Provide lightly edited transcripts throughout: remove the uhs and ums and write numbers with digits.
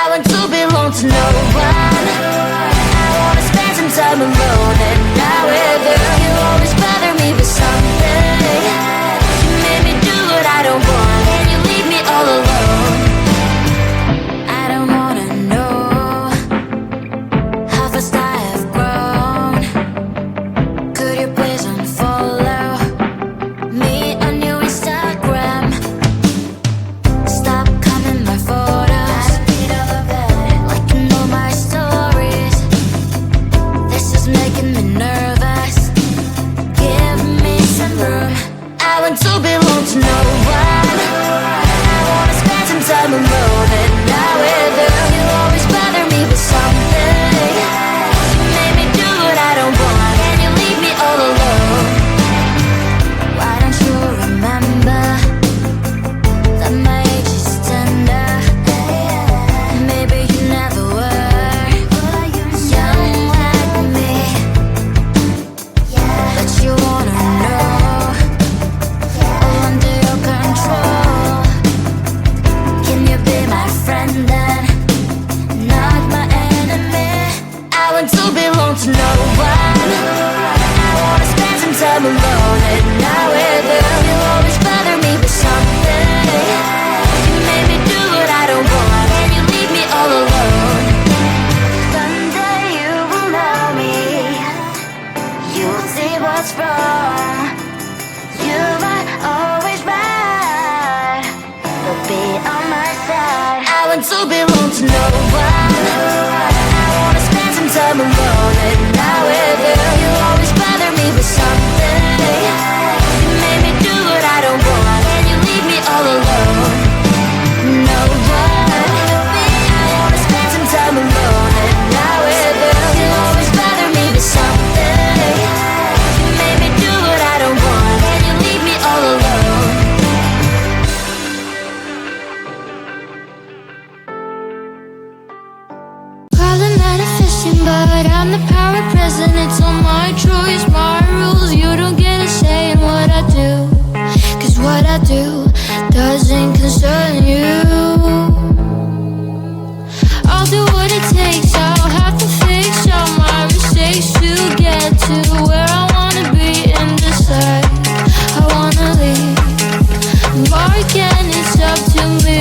I want to belong to no one. I wanna spend some time alone and not with you. You always bother me with something. You made me do what I don't want, and you leave me all alone. I don't wanna know how fast I have grown. Could you please unfollow me on your Instagram? Stop coming my photos, like you know my stories. This is making me nervous. Give me some room. I want to belong to no one. I wanna spend some time alone and not with you. You always bother me with something. You made me do what I don't want, and you leave me all alone. Why don't you remember that my age is tender? Maybe you never were young like me, but you wanna know all under your control. Can you be my friend then, not my enemy? I want to belong to no one. I wanna spend some time alone and not with you. You always bother me with something. You made me do what I don't want, and you leave me all alone. Someday you will know me. You will see what's wrong. You might always right, but be on my side. I want to belong to no one. I wanna spend some time alone and not with you. You always bother me with something. You made me do what I don't want, and you leave me all alone. No one. I wanna spend some time alone and not with you. You always bother me with something. You made me do what I don't want, and you leave me all alone. Call it manifesting, but I'm the power present. It's all my choice, my rules. You don't get a say in what I do, 'cause what I do doesn't concern you. I'll do what it takes. I'll have to fix all my mistakes to get to where I wanna be and decide I wanna leave. But again, it's up to me.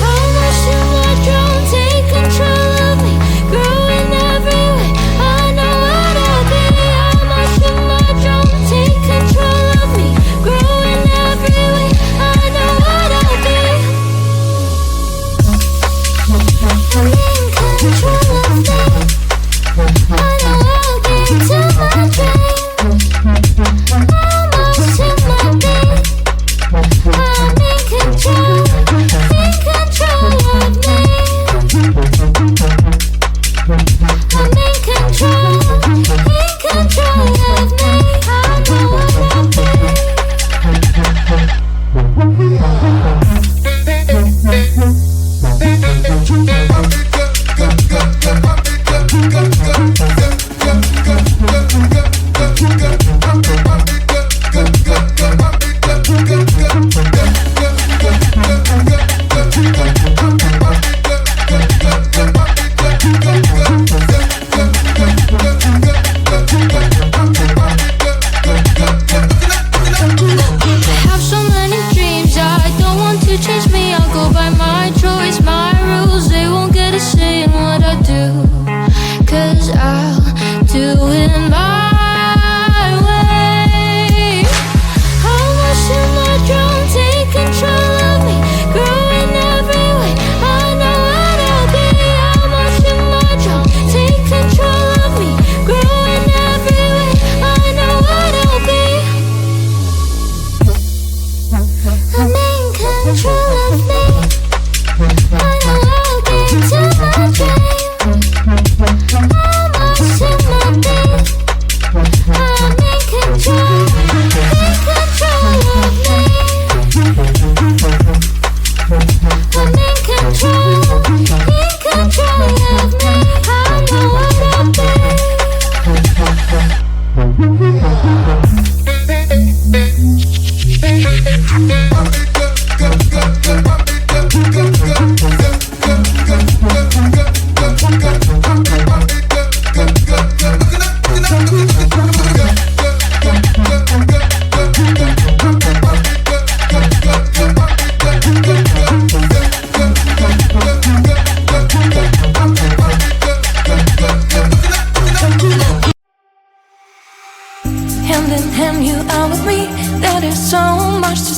How much do I don't take control of me, growing every way. I know what I'll be. How much do I don't take control of me, growing every way. I know what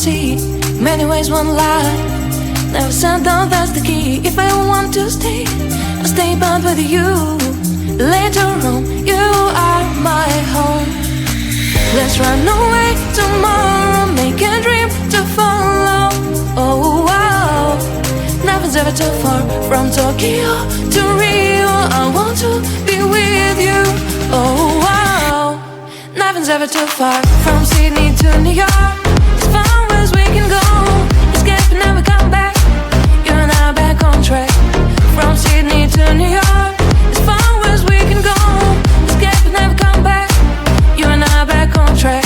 see. Many ways, one life. Never said down, that's the key. If I want to stay, I'll stay bound with you. Later on, you are my home. Let's run away tomorrow, make a dream to follow. Oh wow, nothing's ever too far. From Tokyo to Rio, I want to be with you. Oh wow, nothing's ever too far. From Sydney to New York, as far as we can go. Escape and never come back. You and I back on track. From Sydney to New York, as far as we can go. Escape and never come back. You and I back on track.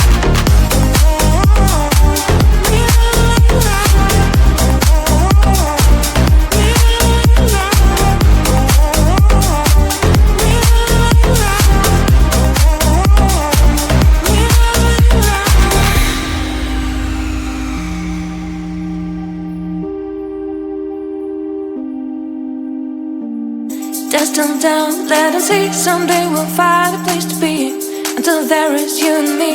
Destined down, let us see. Someday we'll find a place to be. Until there is you and me,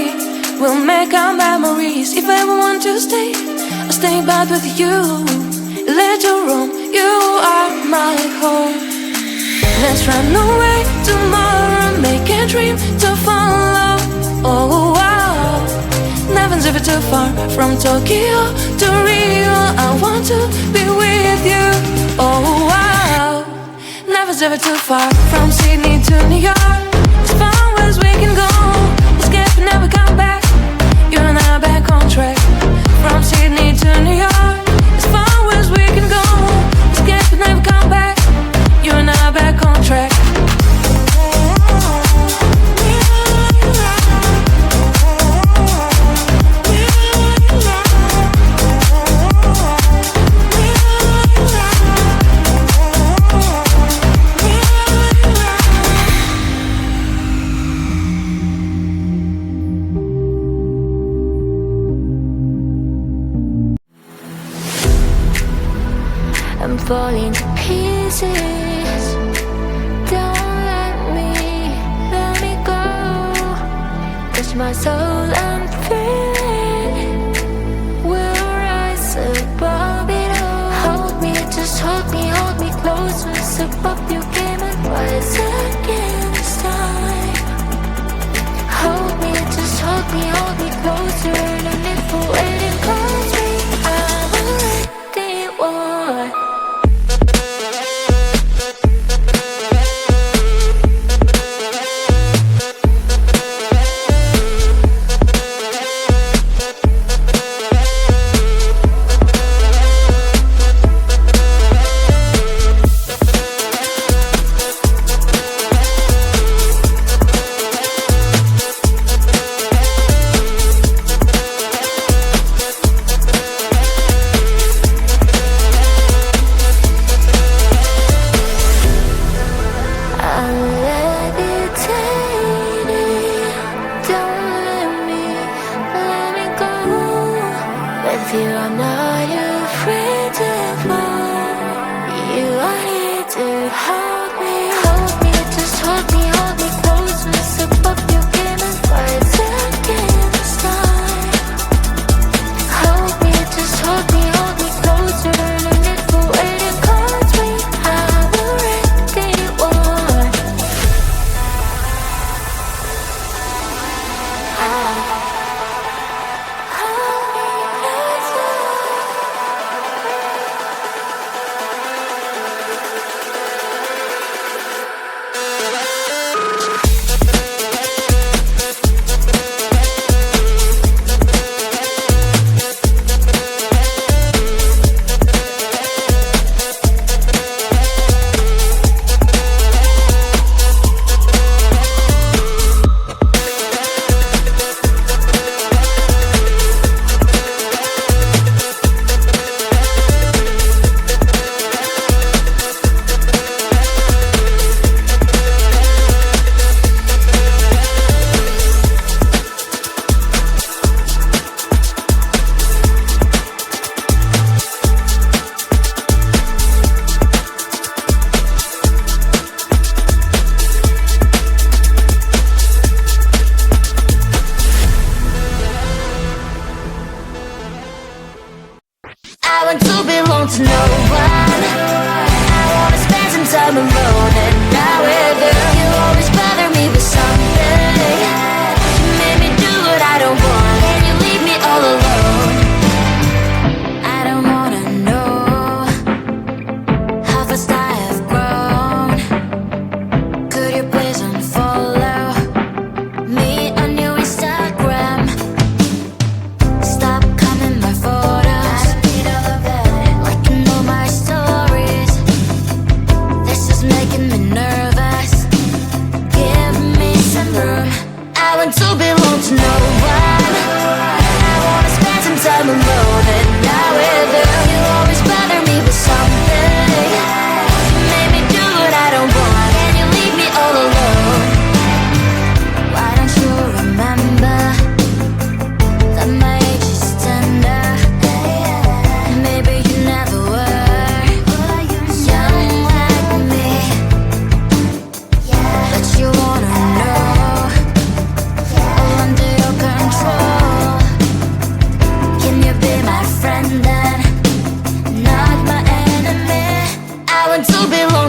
we'll make our memories. If I ever want to stay, I'll stay back with you. Later on, you are my home. Let's run away tomorrow, make a dream to follow. Oh wow, nothing's ever too far. From Tokyo to Rio, I want to be with you. Oh wow, nothing's ever too far. From Sydney to New York, as far as we can go. Escape and never come back. You and I back on track. From Sydney to New York, as far as we can go. Escape and never come back. You and I back on track. I'm falling to pieces. Don't let me go. Touch my soul, I'm feeling. We'll rise above it all. Hold me, just hold me close. Once above you came and rise again this time. Hold me, just hold me closer. And if the waiting calls me, I'm already one.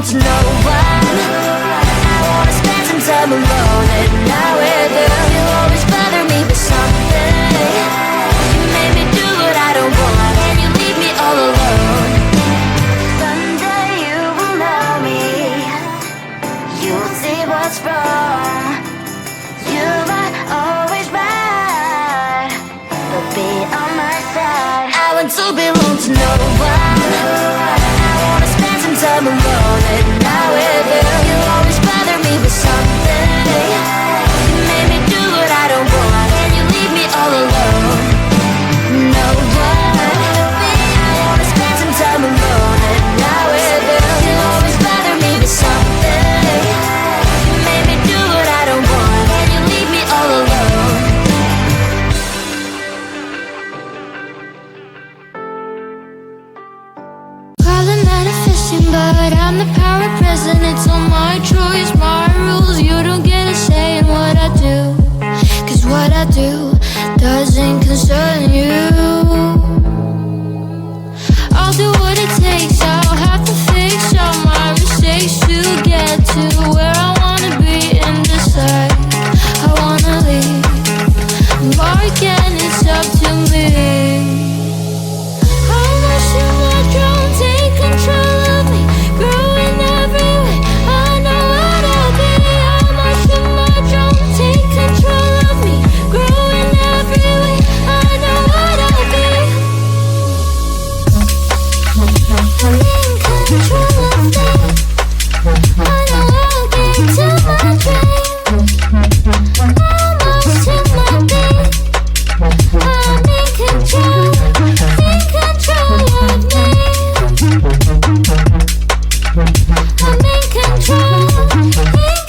belong to no one. I wanna spend some time alone, and now with you, you always bother me with something. You made me do what I don't want, and you leave me all alone. Someday you will know me, you'll see what's wrong. You might always right, but be on my side. I want to belong to no one. I wanna spend some time alone, and now with you, you always bother me with something. You made me do what I don't want, and you leave me all alone. No one. I wanna spend some time alone, and now with you, you always bother me with something. You made me do what I don't want, and you leave me all alone. Calling that a fishing, but I'm the power present. It's all my choice, my rules. You don't get a say in what I do, 'cause what I do doesn't concern you. I'll do what it takes, I'll have to fix all my mistakes to get to where I wanna be and decide I wanna leave. But again, it's up to me. How much you want, don't take control of me, growing every way. I know what I'll be. How much you want, don't take control of me, growing every way. I know what I'll be. I'm in control of me. I know I'll get to my dream. Almost to my beat. I'm in control of me. I'm in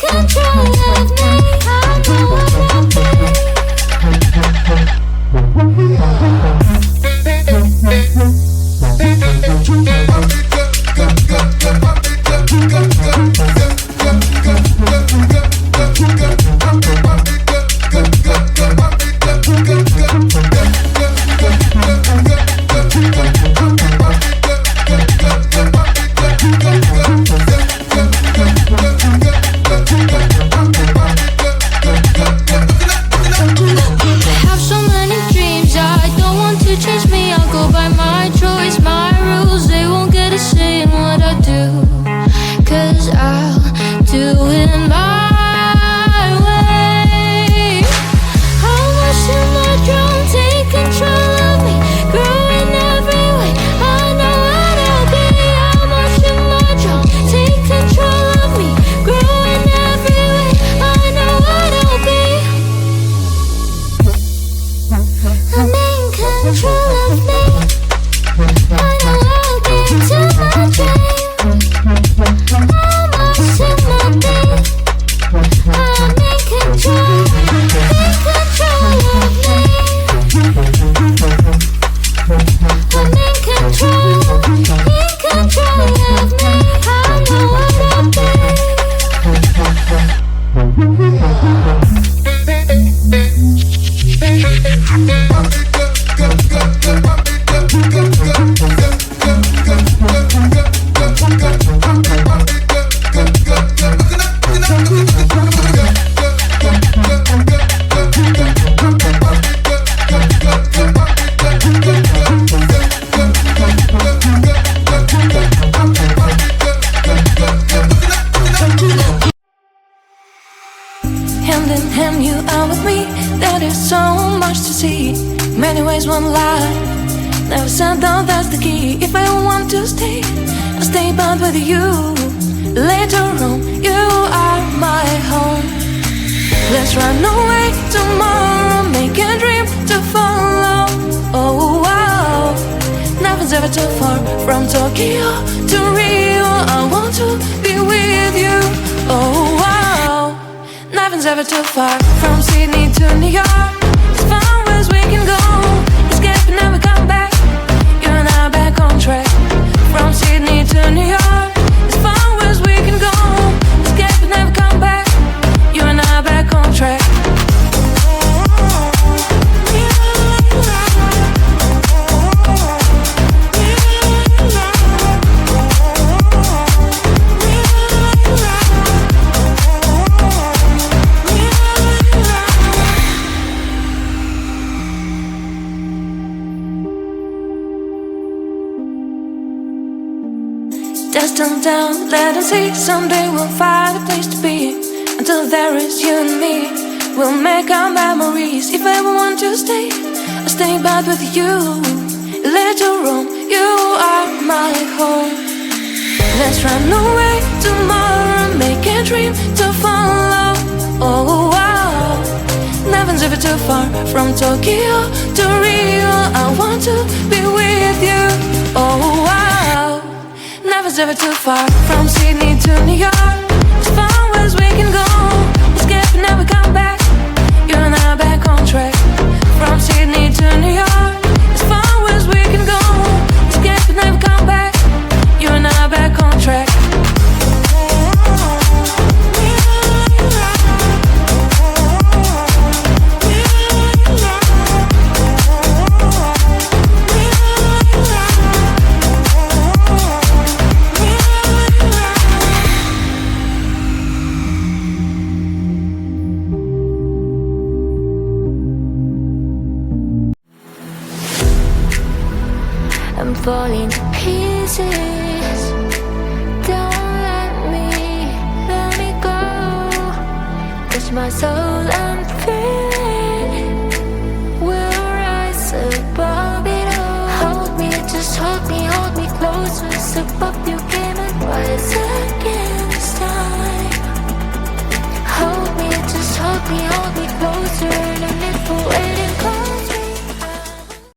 control of me. I know what I'll be. I have so many dreams, I don't want to change me. I'll go by my choice, my rules. They won't get a say in what I do, 'cause I'll do it my way. How much you want, don't take control of me, growing every way. I know what I'll be. How much you want, don't take control of me, growing every way. I know what I'll be. I'm in control of me. I know I'll get to my dream. Almost to my beat. I'm in control of me. I'm in control of me. I know what I'll be. Hand in hand, you are with me. There is so much to see. Many ways, one life. Never said that that's the key. If I want to stay, I'll stay but with you. Later on, you are my home. Let's run away tomorrow, make a dream to follow. Oh wow, nothing's ever too far from Tokyo to Rio. I want to be with you. Oh wow, nothing's ever too far from Sydney to New York. As far as we can go, escape and never come back. You and I back on track. From Sydney to New York, as far as we can go, escape and never come back. You and I back on track. Just till down, let us see. Someday we'll find a place to be. Until there is you and me, we'll make our memories. If I want to stay, I'll stay back with you. Let you roam, you are my home. Let's run away tomorrow, make a dream to follow. Oh wow, nothing's ever too far from Tokyo to Rio. I want to be with you. Oh wow, nothing's ever too far from Sydney to New York. As far as we can go, escape and never come back. You and I back on track. From Sydney to New York, as far as we can go, escape and never come back. You and I back on track. I'm falling to pieces. Don't let me go. Touch my soul, I'm feeling we'll rise above it all. Hold me, just hold me closer. Step up your game and rise against time. Hold me, just hold me closer. No need for waiting.